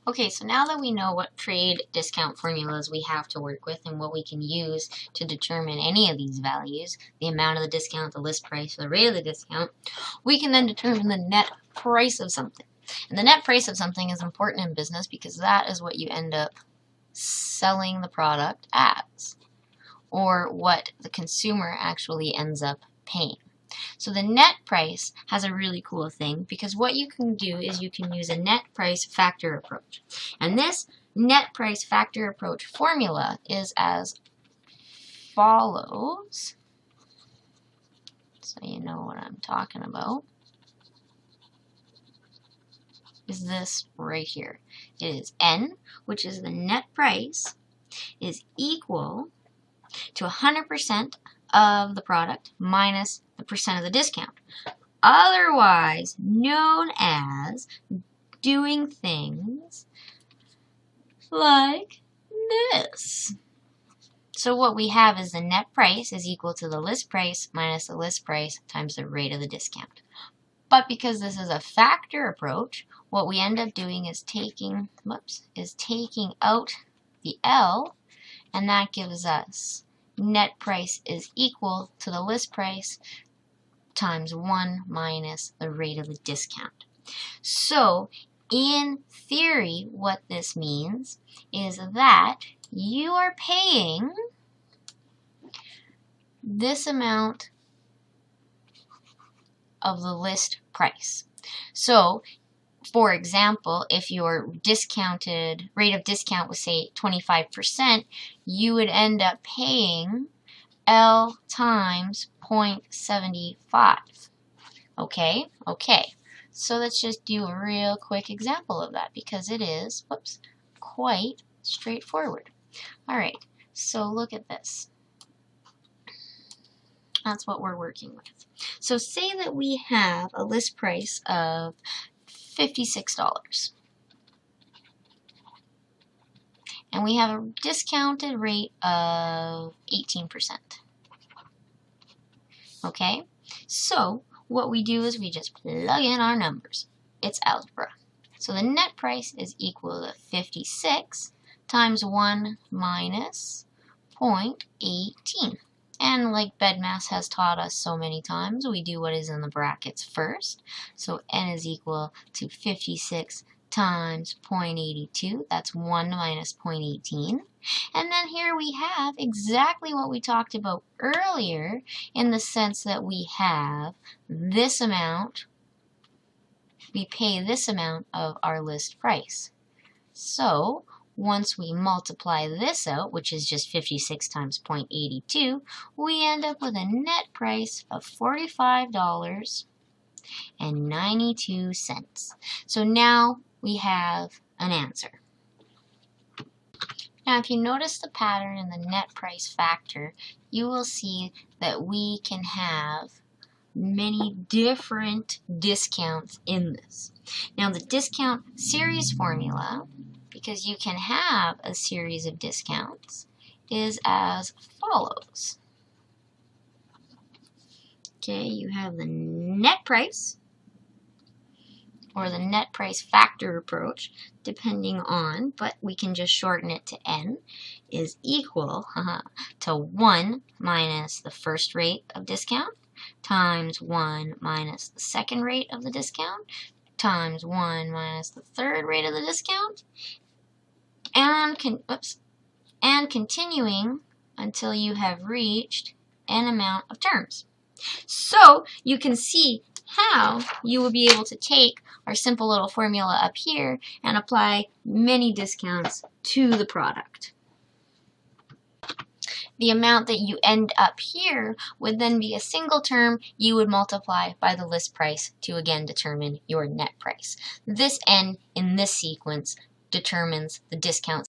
Okay, so now that we know what trade discount formulas we have to work with and what we can use to determine any of these values, the amount of the discount, the list price, or the rate of the discount, we can then determine the net price of something. And the net price of something is important in business because that is what you end up selling the product as, or what the consumer actually ends up paying. So the net price has a really cool thing because what you can do is you can use a net price factor approach. And this net price factor approach formula is as follows. So you know what I'm talking about. Is this right here. It is N, which is the net price, is equal to 100% of the product minus the percent of the discount, otherwise known as doing things like this. So what we have is the net price is equal to the list price minus the list price times the rate of the discount. But because this is a factor approach, what we end up doing is taking out the L, and that gives us net price is equal to the list price times 1 minus the rate of the discount. So in theory, what this means is that you are paying this amount of the list price. So for example, if your discounted rate of discount was, say, 25%, you would end up paying L times 0.75. Okay? Okay. So let's just do a real quick example of that because it is, quite straightforward. All right. So look at this. That's what we're working with. So say that we have a list price of $56. And we have a discounted rate of 18%. Okay? So what we do is we just plug in our numbers. It's algebra. So the net price is equal to 56 times 1 minus 0.18. And like BEDMAS has taught us so many times, we do what is in the brackets first. So N is equal to 56 times 0.82. That's 1 minus 0.18. And then here we have exactly what we talked about earlier in the sense that we have this amount. We pay this amount of our list price. So once we multiply this out, which is just 56 times 0.82, we end up with a net price of $45.92. So now we have an answer. Now if you notice the pattern in the net price factor, you will see that we can have many different discounts in this. Now the discount series formula, because you can have a series of discounts, is as follows. Okay, you have the net price, or the net price factor approach, depending on, but we can just shorten it to N, is equal to 1 minus the first rate of discount times 1 minus the second rate of the discount times 1 minus the third rate of the discount, and continuing until you have reached an amount of terms. So you can see how you will be able to take our simple little formula up here and apply many discounts to the product. The amount that you end up here would then be a single term you would multiply by the list price to again determine your net price. This N in this sequence determines the discount